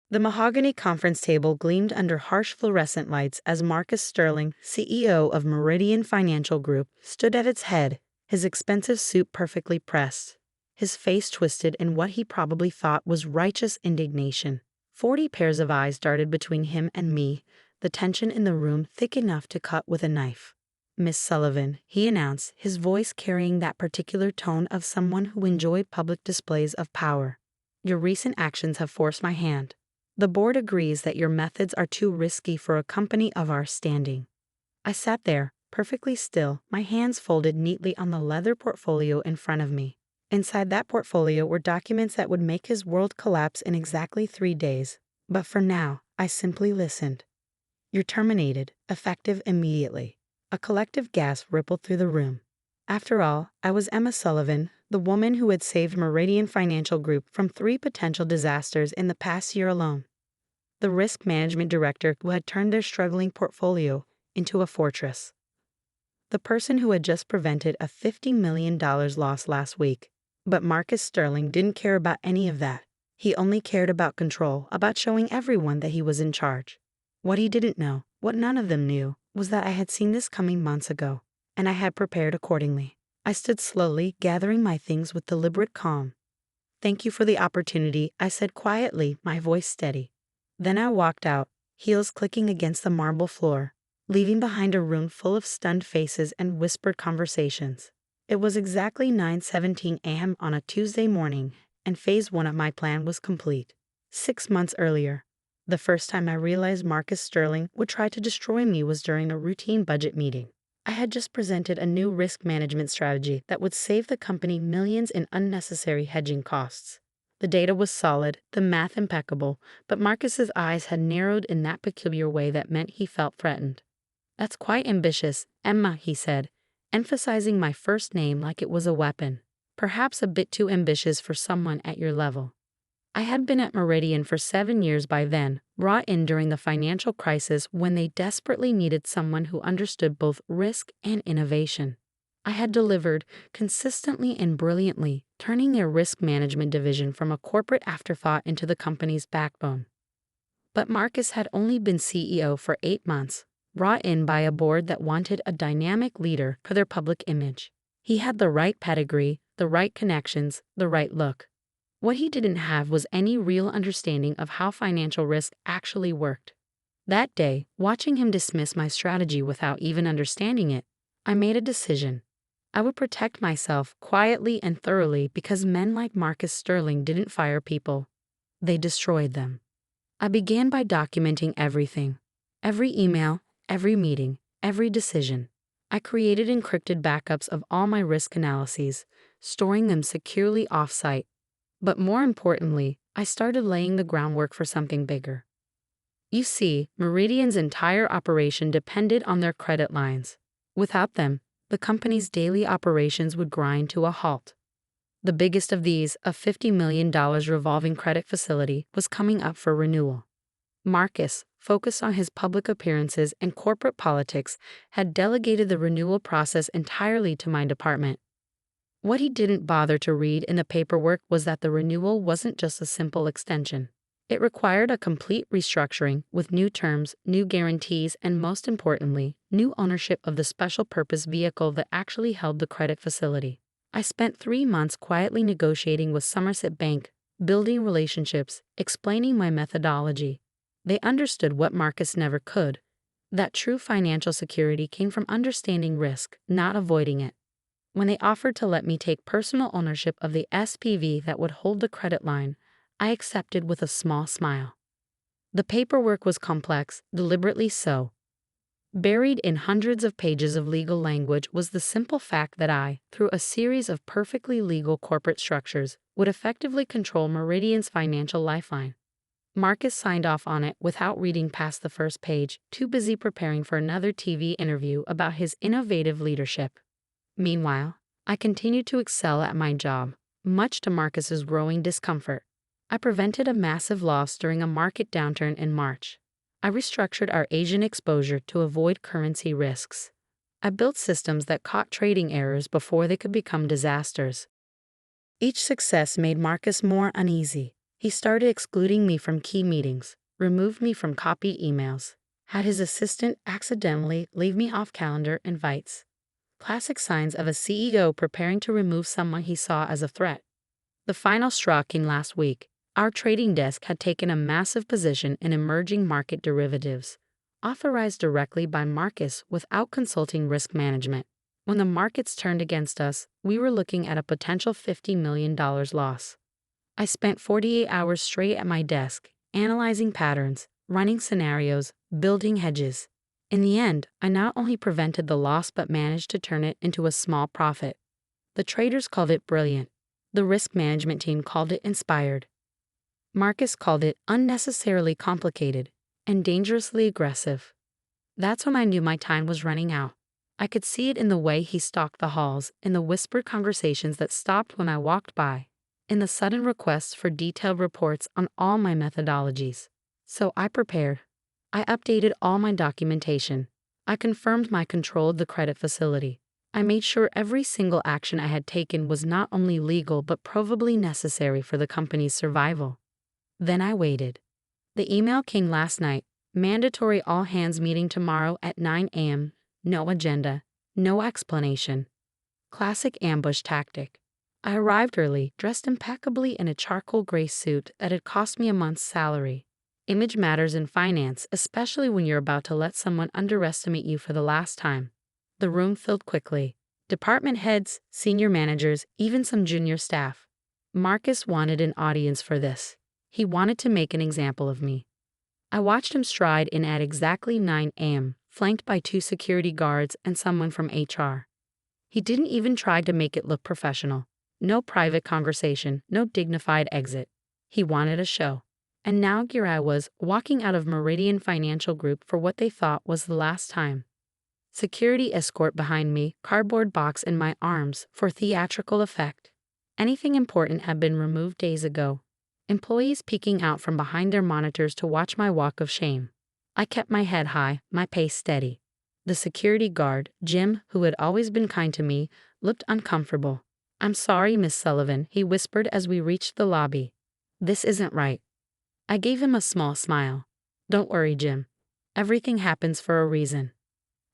The mahogany conference table gleamed under harsh fluorescent lights as Marcus Sterling, CEO of Meridian Financial Group, stood at its head, his expensive suit perfectly pressed, his face twisted in what he probably thought was righteous indignation. 40 pairs of eyes darted between him and me, the tension in the room thick enough to cut with a knife. "Miss Sullivan," he announced, his voice carrying that particular tone of someone who enjoyed public displays of power. "Your recent actions have forced my hand. The board agrees that your methods are too risky for a company of our standing." I sat there, perfectly still, my hands folded neatly on the leather portfolio in front of me. Inside that portfolio were documents that would make his world collapse in exactly 3 days. But for now, I simply listened. "You're terminated, effective immediately." A collective gasp rippled through the room. After all, I was Emma Sullivan, the woman who had saved Meridian Financial Group from 3 potential disasters in the past year alone. The risk management director who had turned their struggling portfolio into a fortress. The person who had just prevented a $50 million loss last week. But Marcus Sterling didn't care about any of that. He only cared about control, about showing everyone that he was in charge. What he didn't know, what none of them knew, was that I had seen this coming months ago, and I had prepared accordingly. I stood slowly, gathering my things with deliberate calm. "Thank you for the opportunity," I said quietly, my voice steady. Then I walked out, heels clicking against the marble floor, leaving behind a room full of stunned faces and whispered conversations. It was exactly 9:17 a.m. on a Tuesday morning, and phase 1 of my plan was complete. 6 months earlier, the first time I realized Marcus Sterling would try to destroy me was during a routine budget meeting. I had just presented a new risk management strategy that would save the company millions in unnecessary hedging costs. The data was solid, the math impeccable, but Marcus's eyes had narrowed in that peculiar way that meant he felt threatened. "That's quite ambitious, Emma," he said, emphasizing my first name like it was a weapon. "Perhaps a bit too ambitious for someone at your level." I had been at Meridian for 7 years by then, brought in during the financial crisis when they desperately needed someone who understood both risk and innovation. I had delivered, consistently and brilliantly, turning their risk management division from a corporate afterthought into the company's backbone. But Marcus had only been CEO for 8 months, brought in by a board that wanted a dynamic leader for their public image. He had the right pedigree, the right connections, the right look. What he didn't have was any real understanding of how financial risk actually worked. That day, watching him dismiss my strategy without even understanding it, I made a decision. I would protect myself quietly and thoroughly because men like Marcus Sterling didn't fire people. They destroyed them. I began by documenting everything. Every email, every meeting, every decision. I created encrypted backups of all my risk analyses, storing them securely off-site. But more importantly, I started laying the groundwork for something bigger. You see, Meridian's entire operation depended on their credit lines. Without them, the company's daily operations would grind to a halt. The biggest of these, a $50 million revolving credit facility, was coming up for renewal. Marcus, focused on his public appearances and corporate politics, had delegated the renewal process entirely to my department. What he didn't bother to read in the paperwork was that the renewal wasn't just a simple extension. It required a complete restructuring with new terms, new guarantees, and most importantly, new ownership of the special purpose vehicle that actually held the credit facility. I spent 3 months quietly negotiating with Somerset Bank, building relationships, explaining my methodology. They understood what Marcus never could, that true financial security came from understanding risk, not avoiding it. When they offered to let me take personal ownership of the SPV that would hold the credit line, I accepted with a small smile. The paperwork was complex, deliberately so. Buried in hundreds of pages of legal language was the simple fact that I, through a series of perfectly legal corporate structures, would effectively control Meridian's financial lifeline. Marcus signed off on it without reading past the first page, too busy preparing for another TV interview about his innovative leadership. Meanwhile, I continued to excel at my job, much to Marcus's growing discomfort. I prevented a massive loss during a market downturn in March. I restructured our Asian exposure to avoid currency risks. I built systems that caught trading errors before they could become disasters. Each success made Marcus more uneasy. He started excluding me from key meetings, removed me from copied emails, had his assistant accidentally leave me off calendar invites. Classic signs of a CEO preparing to remove someone he saw as a threat. The final straw came last week. Our trading desk had taken a massive position in emerging market derivatives, authorized directly by Marcus without consulting risk management. When the markets turned against us, we were looking at a potential $50 million loss. I spent 48 hours straight at my desk, analyzing patterns, running scenarios, building hedges. In the end, I not only prevented the loss but managed to turn it into a small profit. The traders called it brilliant. The risk management team called it inspired. Marcus called it unnecessarily complicated and dangerously aggressive. That's when I knew my time was running out. I could see it in the way he stalked the halls, in the whispered conversations that stopped when I walked by, in the sudden requests for detailed reports on all my methodologies. So I prepared. I updated all my documentation. I confirmed my control of the credit facility. I made sure every single action I had taken was not only legal but provably necessary for the company's survival. Then I waited. The email came last night. Mandatory all-hands meeting tomorrow at 9 a.m. No agenda. No explanation. Classic ambush tactic. I arrived early, dressed impeccably in a charcoal gray suit that had cost me a month's salary. Image matters in finance, especially when you're about to let someone underestimate you for the last time. The room filled quickly. Department heads, senior managers, even some junior staff. Marcus wanted an audience for this. He wanted to make an example of me. I watched him stride in at exactly 9 a.m., flanked by 2 security guards and someone from HR. He didn't even try to make it look professional. No private conversation, no dignified exit. He wanted a show. And now here I was, walking out of Meridian Financial Group for what they thought was the last time. Security escort behind me, cardboard box in my arms for theatrical effect. Anything important had been removed days ago. Employees peeking out from behind their monitors to watch my walk of shame. I kept my head high, my pace steady. The security guard, Jim, who had always been kind to me, looked uncomfortable. "I'm sorry, Miss Sullivan," he whispered as we reached the lobby. "This isn't right." I gave him a small smile. "Don't worry, Jim. Everything happens for a reason."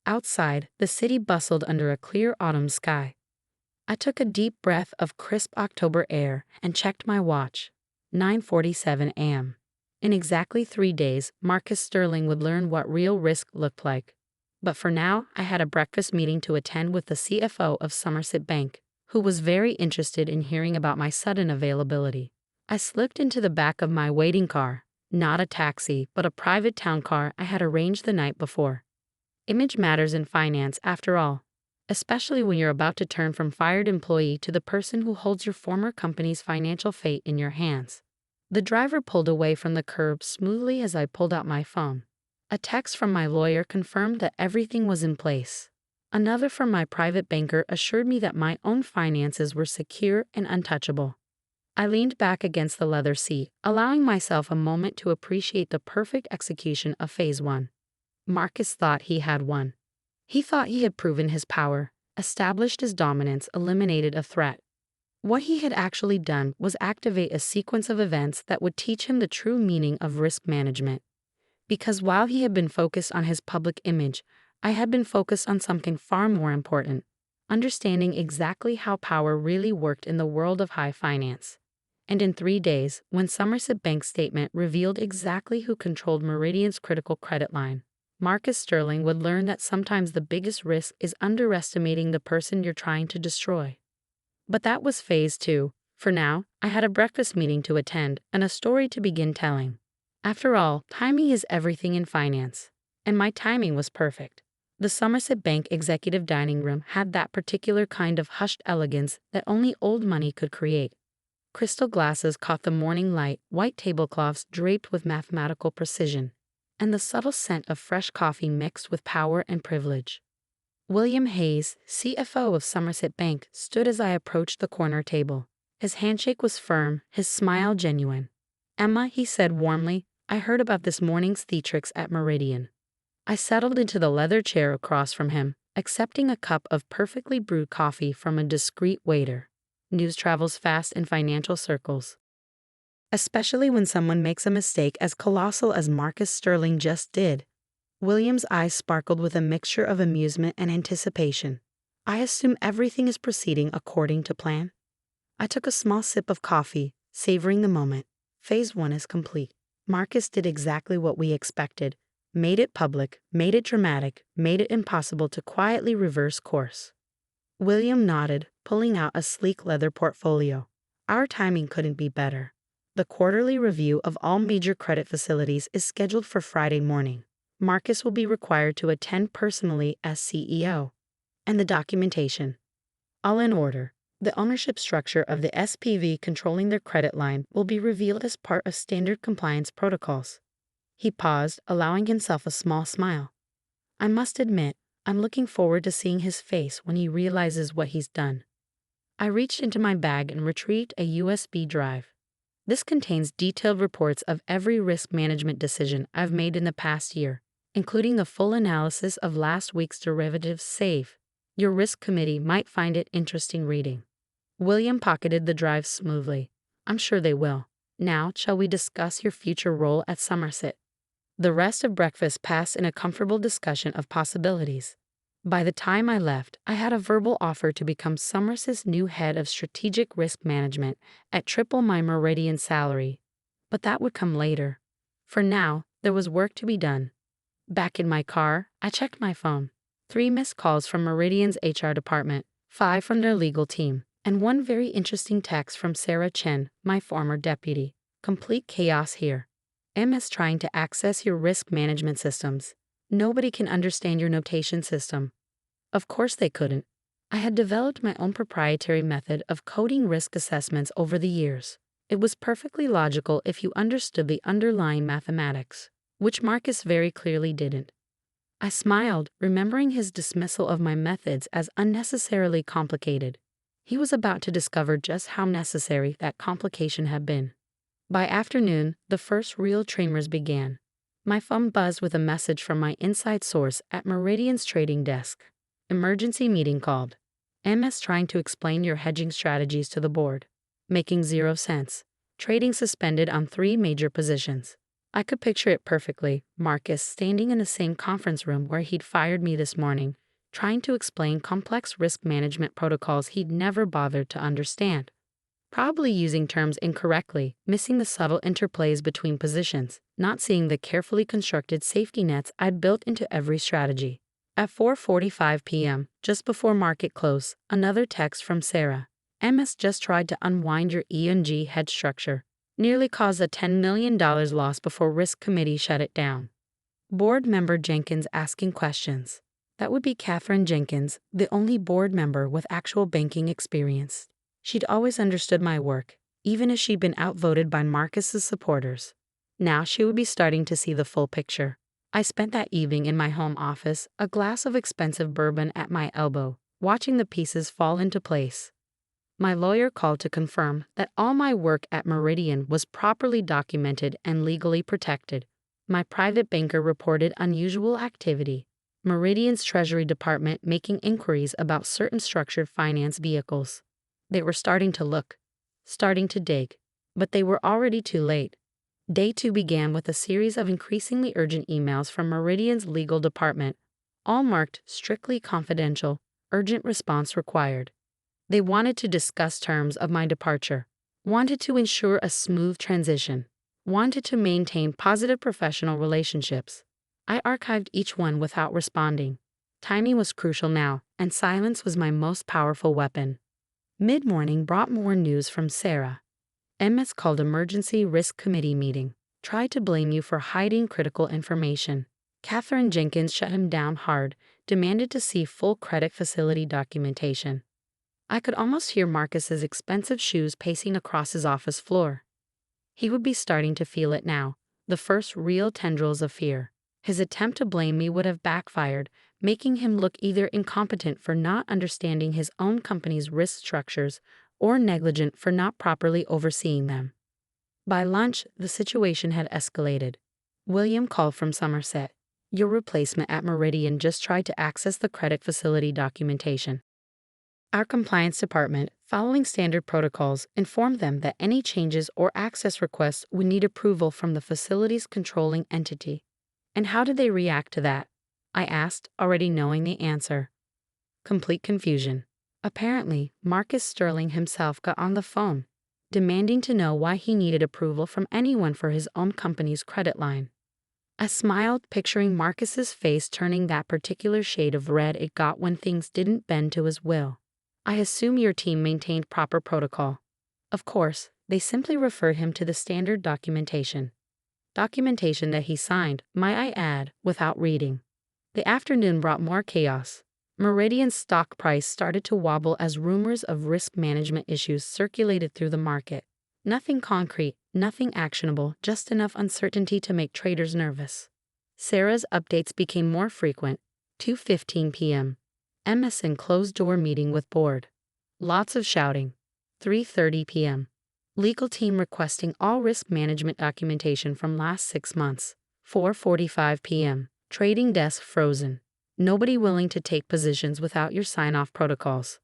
Outside, the city bustled under a clear autumn sky. I took a deep breath of crisp October air and checked my watch. 9:47 a.m. In exactly 3 days, Marcus Sterling would learn what real risk looked like. But for now, I had a breakfast meeting to attend with the CFO of Somerset Bank, who was very interested in hearing about my sudden availability. I slipped into the back of my waiting car, not a taxi, but a private town car I had arranged the night before. Image matters in finance, after all, especially when you're about to turn from fired employee to the person who holds your former company's financial fate in your hands. The driver pulled away from the curb smoothly as I pulled out my phone. A text from my lawyer confirmed that everything was in place. Another from my private banker assured me that my own finances were secure and untouchable. I leaned back against the leather seat, allowing myself a moment to appreciate the perfect execution of Phase 1. Marcus thought he had won. He thought he had proven his power, established his dominance, eliminated a threat. What he had actually done was activate a sequence of events that would teach him the true meaning of risk management. Because while he had been focused on his public image, I had been focused on something far more important, understanding exactly how power really worked in the world of high finance. And in 3 days, when Somerset Bank's statement revealed exactly who controlled Meridian's critical credit line, Marcus Sterling would learn that sometimes the biggest risk is underestimating the person you're trying to destroy. But that was Phase 2. For now, I had a breakfast meeting to attend and a story to begin telling. After all, timing is everything in finance. And my timing was perfect. The Somerset Bank executive dining room had that particular kind of hushed elegance that only old money could create. Crystal glasses caught the morning light, white tablecloths draped with mathematical precision, and the subtle scent of fresh coffee mixed with power and privilege. William Hayes, CFO of Somerset Bank, stood as I approached the corner table. His handshake was firm, his smile genuine. "Emma," he said warmly, "I heard about this morning's theatrics at Meridian." I settled into the leather chair across from him, accepting a cup of perfectly brewed coffee from a discreet waiter. News travels fast in financial circles. especially when someone makes a mistake as colossal as Marcus Sterling just did. William's eyes sparkled with a mixture of amusement and anticipation. I assume everything is proceeding according to plan? I took a small sip of coffee, savoring the moment. Phase 1 is complete. Marcus did exactly what we expected. Made it public, made it dramatic, made it impossible to quietly reverse course. William nodded, pulling out a sleek leather portfolio. Our timing couldn't be better. The quarterly review of all major credit facilities is scheduled for Friday morning. Marcus will be required to attend personally as CEO. And the documentation. All in order. The ownership structure of the SPV controlling their credit line will be revealed as part of standard compliance protocols. He paused, allowing himself a small smile. I must admit, I'm looking forward to seeing his face when he realizes what he's done. I reached into my bag and retrieved a USB drive. This contains detailed reports of every risk management decision I've made in the past year, including the full analysis of last week's derivatives save. Your risk committee might find it interesting reading. William pocketed the drive smoothly. I'm sure they will. Now, shall we discuss your future role at Somerset? The rest of breakfast passed in a comfortable discussion of possibilities. By the time I left, I had a verbal offer to become Somerset's new head of strategic risk management at triple my Meridian salary. But that would come later. For now, there was work to be done. Back in my car, I checked my phone. 3 missed calls from Meridian's HR department, 5 from their legal team, and 1 very interesting text from Sarah Chen, my former deputy. Complete chaos here. MS trying to access your risk management systems. Nobody can understand your notation system. Of course they couldn't. I had developed my own proprietary method of coding risk assessments over the years. It was perfectly logical if you understood the underlying mathematics, which Marcus very clearly didn't. I smiled, remembering his dismissal of my methods as unnecessarily complicated. He was about to discover just how necessary that complication had been. By afternoon, the first real tremors began. My phone buzzed with a message from my inside source at Meridian's trading desk. Emergency meeting called. MS trying to explain your hedging strategies to the board. Making 0 sense. Trading suspended on 3 major positions. I could picture it perfectly, Marcus standing in the same conference room where he'd fired me this morning, trying to explain complex risk management protocols he'd never bothered to understand. Probably using terms incorrectly, missing the subtle interplays between positions, not seeing the carefully constructed safety nets I'd built into every strategy. At 4:45 p.m., just before market close, another text from Sarah. MS just tried to unwind your E&G hedge structure. Nearly caused a $10 million loss before risk committee shut it down. Board member Jenkins asking questions. That would be Catherine Jenkins, the only board member with actual banking experience. She'd always understood my work, even as she'd been outvoted by Marcus's supporters. Now she would be starting to see the full picture. I spent that evening in my home office, a glass of expensive bourbon at my elbow, watching the pieces fall into place. My lawyer called to confirm that all my work at Meridian was properly documented and legally protected. My private banker reported unusual activity. Meridian's Treasury Department making inquiries about certain structured finance vehicles. They were starting to dig, but they were already too late. Day 2 began with a series of increasingly urgent emails from Meridian's legal department, all marked strictly confidential, urgent response required. They wanted to discuss terms of my departure, wanted to ensure a smooth transition, wanted to maintain positive professional relationships. I archived each one without responding. Timing was crucial now, and silence was my most powerful weapon. Mid-morning brought more news from Sarah. MS called emergency risk committee meeting, tried to blame you for hiding critical information. Catherine Jenkins shut him down hard, demanded to see full credit facility documentation. I could almost hear Marcus's expensive shoes pacing across his office floor. He would be starting to feel it now, the first real tendrils of fear. His attempt to blame me would have backfired, making him look either incompetent for not understanding his own company's risk structures or negligent for not properly overseeing them. By lunch, the situation had escalated. William called from Somerset. Your replacement at Meridian just tried to access the credit facility documentation. Our compliance department, following standard protocols, informed them that any changes or access requests would need approval from the facility's controlling entity. And how did they react to that? I asked, already knowing the answer. Complete confusion. Apparently, Marcus Sterling himself got on the phone, demanding to know why he needed approval from anyone for his own company's credit line. I smiled, picturing Marcus's face turning that particular shade of red it got when things didn't bend to his will. I assume your team maintained proper protocol. Of course, they simply referred him to the standard documentation. Documentation that he signed, might I add, without reading. The afternoon brought more chaos. Meridian's stock price started to wobble as rumors of risk management issues circulated through the market. Nothing concrete, nothing actionable, just enough uncertainty to make traders nervous. Sarah's updates became more frequent. 2:15 p.m. MSN closed-door meeting with board. Lots of shouting. 3:30 p.m. Legal team requesting all risk management documentation from last 6 months. 4:45 p.m. Trading desk frozen. Nobody willing to take positions without your sign-off protocols.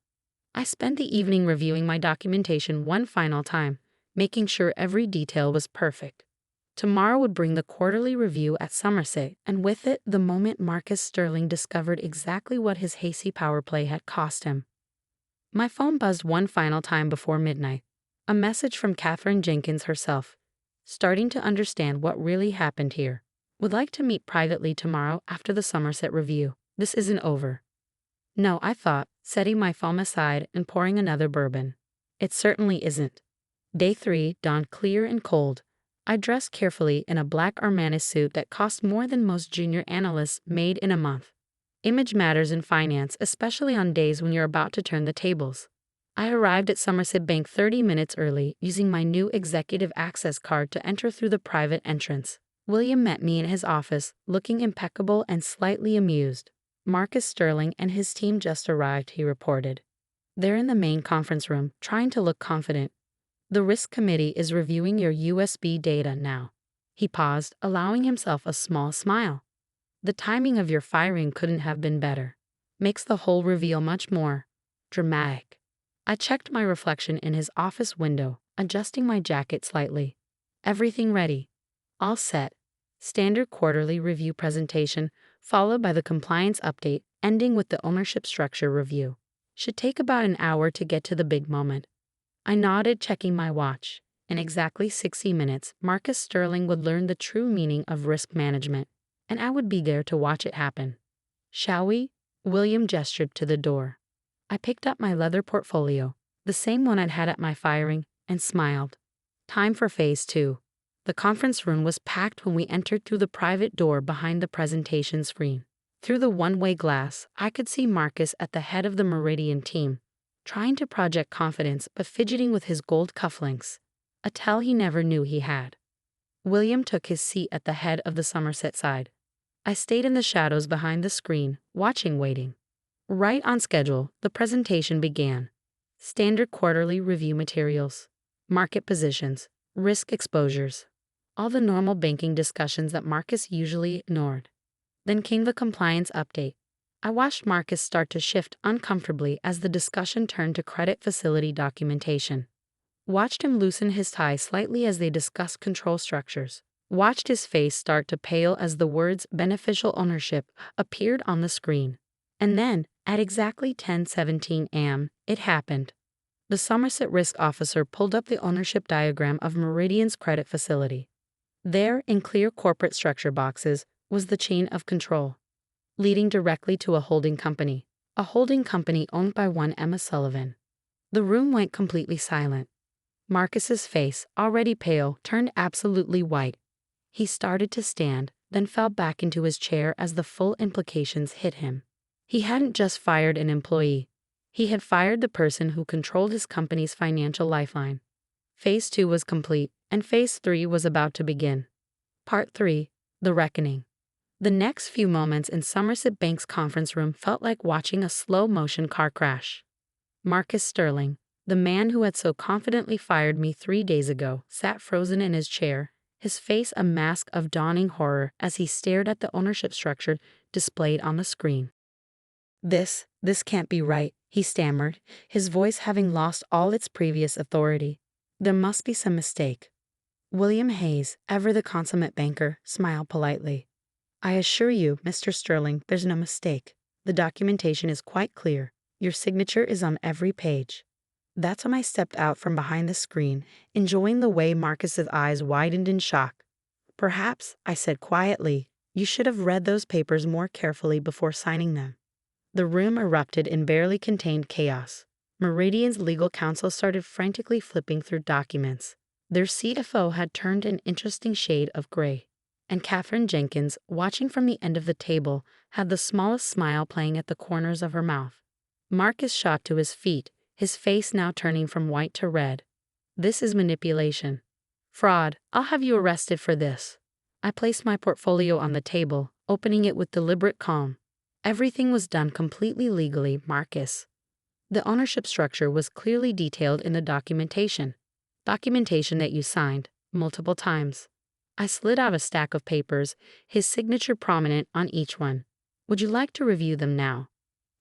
I spent the evening reviewing my documentation one final time, making sure every detail was perfect. Tomorrow would bring the quarterly review at Somerset, and with it the moment Marcus Sterling discovered exactly what his hasty power play had cost him. My phone buzzed one final time before midnight. A message from Catherine Jenkins herself. Starting to understand what really happened here. Would like to meet privately tomorrow after the Somerset review. This isn't over. No, I thought, setting my phone aside and pouring another bourbon. It certainly isn't. Day 3 dawned clear and cold. I dressed carefully in a black Armani suit that cost more than most junior analysts made in a month. Image matters in finance, especially on days when you're about to turn the tables. I arrived at Somerset Bank 30 minutes early, using my new executive access card to enter through the private entrance. William met me in his office, looking impeccable and slightly amused. Marcus Sterling and his team just arrived, he reported. They're in the main conference room, trying to look confident. The risk committee is reviewing your USB data now. He paused, allowing himself a small smile. The timing of your firing couldn't have been better. Makes the whole reveal much more dramatic. I checked my reflection in his office window, adjusting my jacket slightly. Everything ready. All set. Standard quarterly review presentation, followed by the compliance update, ending with the ownership structure review. Should take about an hour to get to the big moment. I nodded, checking my watch. In exactly 60 minutes, Marcus Sterling would learn the true meaning of risk management, and I would be there to watch it happen. Shall we? William gestured to the door. I picked up my leather portfolio, the same one I'd had at my firing, and smiled. Time for phase 2. The conference room was packed when we entered through the private door behind the presentation screen. Through the one-way glass, I could see Marcus at the head of the Meridian team, trying to project confidence but fidgeting with his gold cufflinks, a tell he never knew he had. William took his seat at the head of the Somerset side. I stayed in the shadows behind the screen, waiting. Right on schedule, the presentation began. Standard quarterly review materials, market positions, risk exposures, all the normal banking discussions that Marcus usually ignored. Then came the compliance update. I watched Marcus start to shift uncomfortably as the discussion turned to credit facility documentation. Watched him loosen his tie slightly as they discussed control structures. Watched his face start to pale as the words beneficial ownership appeared on the screen. And then, at exactly 10:17 a.m., it happened. The Somerset risk officer pulled up the ownership diagram of Meridian's credit facility. There, in clear corporate structure boxes, was the chain of control, leading directly to a holding company owned by one Emma Sullivan. The room went completely silent. Marcus's face, already pale, turned absolutely white. He started to stand, then fell back into his chair as the full implications hit him. He hadn't just fired an employee. He had fired the person who controlled his company's financial lifeline. Phase 2 was complete, and Phase 3 was about to begin. Part 3, The Reckoning. The next few moments in Somerset Bank's conference room felt like watching a slow-motion car crash. Marcus Sterling, the man who had so confidently fired me 3 days ago, sat frozen in his chair, his face a mask of dawning horror as he stared at the ownership structure displayed on the screen. This can't be right, he stammered, his voice having lost all its previous authority. There must be some mistake. William Hayes, ever the consummate banker, smiled politely. I assure you, Mr. Sterling, there's no mistake. The documentation is quite clear. Your signature is on every page. That's when I stepped out from behind the screen, enjoying the way Marcus's eyes widened in shock. Perhaps, I said quietly, you should have read those papers more carefully before signing them. The room erupted in barely contained chaos. Meridian's legal counsel started frantically flipping through documents. Their CFO had turned an interesting shade of gray. And Katherine Jenkins, watching from the end of the table, had the smallest smile playing at the corners of her mouth. Marcus shot to his feet, his face now turning from white to red. This is manipulation. Fraud. I'll have you arrested for this. I placed my portfolio on the table, opening it with deliberate calm. Everything was done completely legally, Marcus. The ownership structure was clearly detailed in the documentation. Documentation that you signed, multiple times. I slid out a stack of papers, his signature prominent on each one. Would you like to review them now?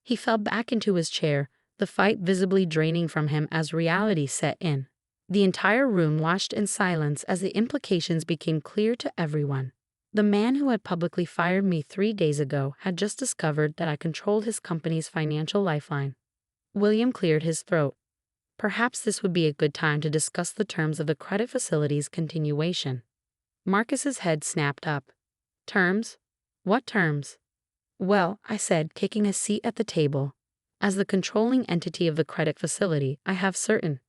He fell back into his chair, the fight visibly draining from him as reality set in. The entire room watched in silence as the implications became clear to everyone. The man who had publicly fired me 3 days ago had just discovered that I controlled his company's financial lifeline. William cleared his throat. Perhaps this would be a good time to discuss the terms of the credit facility's continuation. Marcus's head snapped up. Terms? What terms? Well, I said, taking a seat at the table. As the controlling entity of the credit facility, I have certain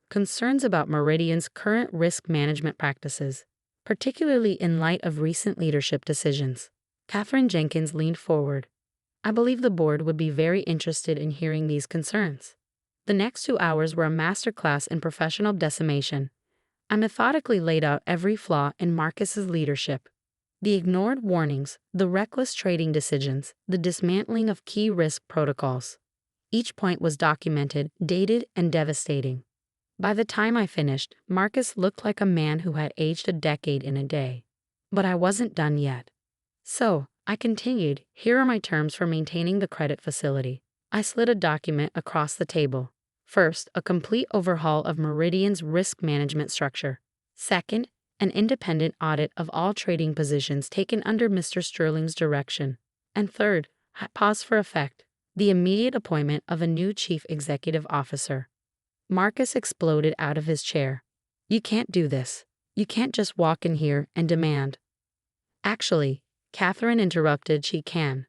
concerns about Meridian's current risk management practices, particularly in light of recent leadership decisions. Katherine Jenkins leaned forward. I believe the board would be very interested in hearing these concerns. The next 2 hours were a masterclass in professional decimation. I methodically laid out every flaw in Marcus's leadership. The ignored warnings, the reckless trading decisions, the dismantling of key risk protocols. Each point was documented, dated, and devastating. By the time I finished, Marcus looked like a man who had aged a decade in a day. But I wasn't done yet. So, I continued, here are my terms for maintaining the credit facility. I slid a document across the table. First, a complete overhaul of Meridian's risk management structure. Second, an independent audit of all trading positions taken under Mr. Sterling's direction. And third, pause for effect, the immediate appointment of a new chief executive officer. Marcus exploded out of his chair. You can't do this. You can't just walk in here and demand. Actually, Katherine interrupted, she can.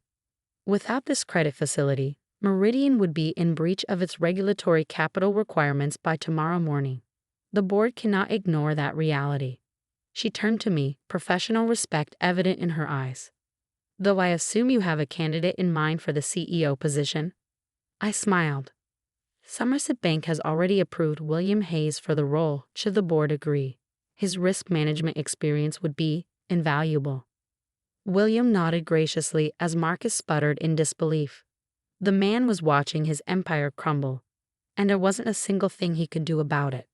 Without this credit facility, Meridian would be in breach of its regulatory capital requirements by tomorrow morning. The board cannot ignore that reality. She turned to me, professional respect evident in her eyes. Though I assume you have a candidate in mind for the CEO position? I smiled. Somerset Bank has already approved William Hayes for the role, should the board agree. His risk management experience would be invaluable. William nodded graciously as Marcus sputtered in disbelief. The man was watching his empire crumble, and there wasn't a single thing he could do about it.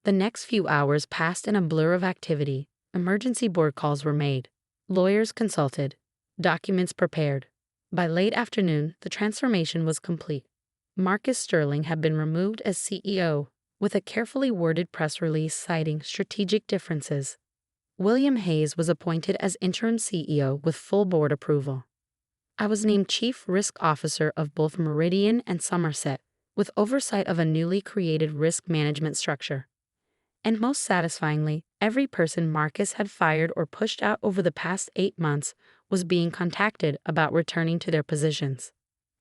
The next few hours passed in a blur of activity. Emergency board calls were made, lawyers consulted, documents prepared. By late afternoon, the transformation was complete. Marcus Sterling had been removed as CEO, with a carefully worded press release citing strategic differences. William Hayes was appointed as interim CEO with full board approval. I was named Chief Risk Officer of both Meridian and Somerset, with oversight of a newly created risk management structure. And most satisfyingly, every person Marcus had fired or pushed out over the past 8 months was being contacted about returning to their positions.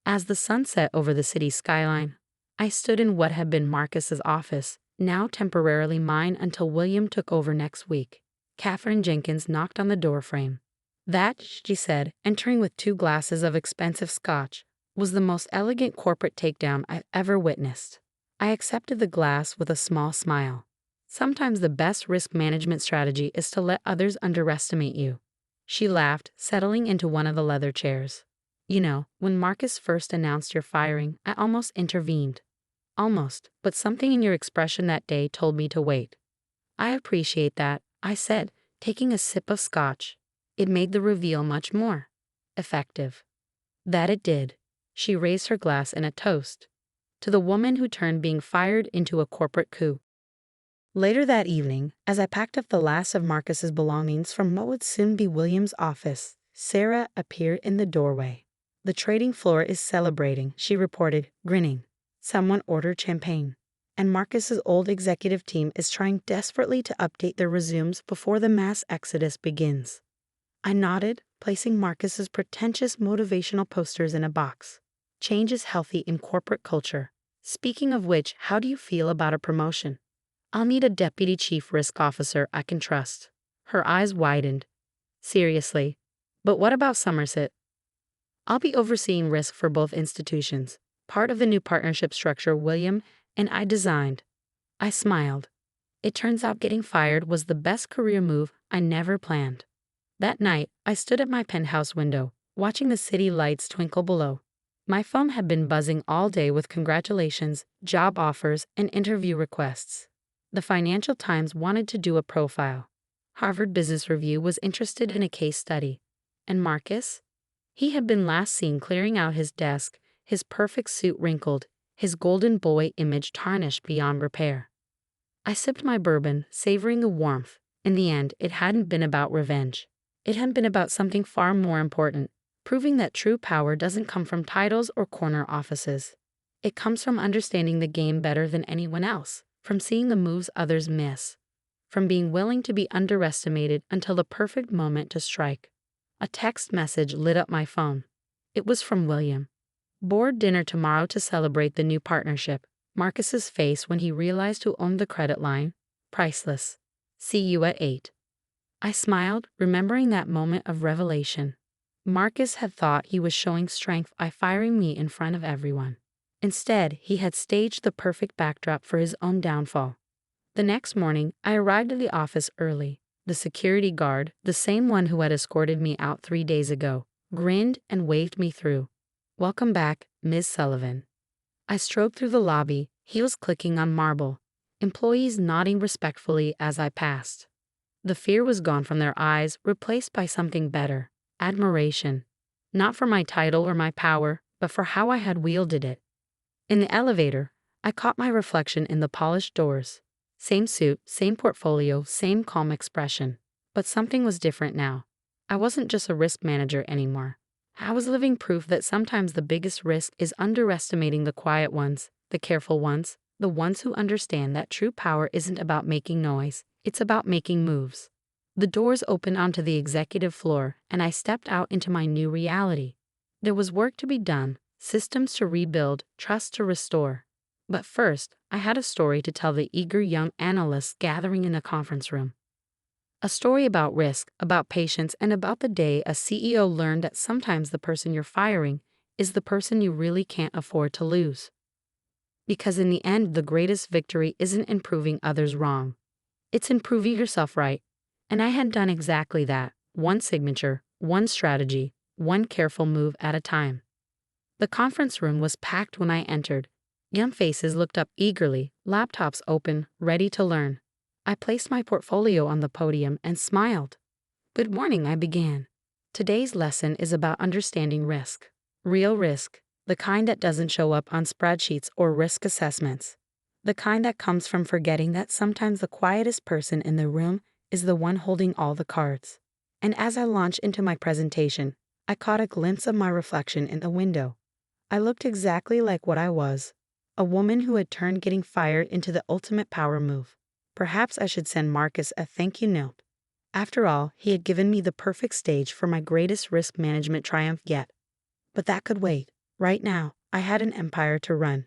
As the sun set over the city's skyline, I stood in what had been Marcus's office, now temporarily mine until William took over next week. Katherine Jenkins knocked on the doorframe. That, she said, entering with 2 glasses of expensive scotch, was the most elegant corporate takedown I've ever witnessed. I accepted the glass with a small smile. Sometimes the best risk management strategy is to let others underestimate you. She laughed, settling into one of the leather chairs. You know, when Marcus first announced your firing, I almost intervened. Almost, but something in your expression that day told me to wait. I appreciate that, I said, taking a sip of scotch. It made the reveal much more effective. That it did. She raised her glass in a toast to the woman who turned being fired into a corporate coup. Later that evening, as I packed up the last of Marcus's belongings from what would soon be William's office, Sarah appeared in the doorway. "The trading floor is celebrating," she reported, grinning. "Someone ordered champagne. And Marcus's old executive team is trying desperately to update their resumes before the mass exodus begins." I nodded, placing Marcus's pretentious motivational posters in a box. Change is healthy in corporate culture. Speaking of which, how do you feel about a promotion? I'll need a deputy chief risk officer I can trust. Her eyes widened. Seriously? But what about Somerset? I'll be overseeing risk for both institutions, part of the new partnership structure William and I designed. I smiled. It turns out getting fired was the best career move I never planned. That night, I stood at my penthouse window, watching the city lights twinkle below. My phone had been buzzing all day with congratulations, job offers, and interview requests. The Financial Times wanted to do a profile. Harvard Business Review was interested in a case study. And Marcus? He had been last seen clearing out his desk, his perfect suit wrinkled, his golden boy image tarnished beyond repair. I sipped my bourbon, savoring the warmth. In the end, it hadn't been about revenge. It had been about something far more important, proving that true power doesn't come from titles or corner offices. It comes from understanding the game better than anyone else, from seeing the moves others miss, from being willing to be underestimated until the perfect moment to strike. A text message lit up my phone. It was from William. "Board dinner tomorrow to celebrate the new partnership." Marcus's face when he realized who owned the credit line? Priceless. "See you at 8. I smiled, remembering that moment of revelation. Marcus had thought he was showing strength by firing me in front of everyone. Instead, he had staged the perfect backdrop for his own downfall. The next morning, I arrived at the office early. The security guard, the same one who had escorted me out 3 days ago, grinned and waved me through. "Welcome back, Ms. Sullivan." I strode through the lobby, heels clicking on marble, employees nodding respectfully as I passed. The fear was gone from their eyes, replaced by something better, admiration. Not for my title or my power, but for how I had wielded it. In the elevator, I caught my reflection in the polished doors. Same suit, same portfolio, same calm expression. But something was different now. I wasn't just a risk manager anymore. I was living proof that sometimes the biggest risk is underestimating the quiet ones, the careful ones, the ones who understand that true power isn't about making noise, it's about making moves. The doors opened onto the executive floor, and I stepped out into my new reality. There was work to be done, systems to rebuild, trust to restore. But first, I had a story to tell the eager young analysts gathering in the conference room. A story about risk, about patience, and about the day a CEO learned that sometimes the person you're firing is the person you really can't afford to lose. Because in the end, the greatest victory isn't in proving others wrong. It's in proving yourself right. And I had done exactly that, one signature, one strategy, one careful move at a time. The conference room was packed when I entered. Young faces looked up eagerly, laptops open, ready to learn. I placed my portfolio on the podium and smiled. "Good morning," I began. "Today's lesson is about understanding risk. Real risk, the kind that doesn't show up on spreadsheets or risk assessments. The kind that comes from forgetting that sometimes the quietest person in the room is the one holding all the cards." And as I launched into my presentation, I caught a glimpse of my reflection in the window. I looked exactly like what I was, a woman who had turned getting fired into the ultimate power move. Perhaps I should send Marcus a thank you note. After all, he had given me the perfect stage for my greatest risk management triumph yet. But that could wait. Right now, I had an empire to run.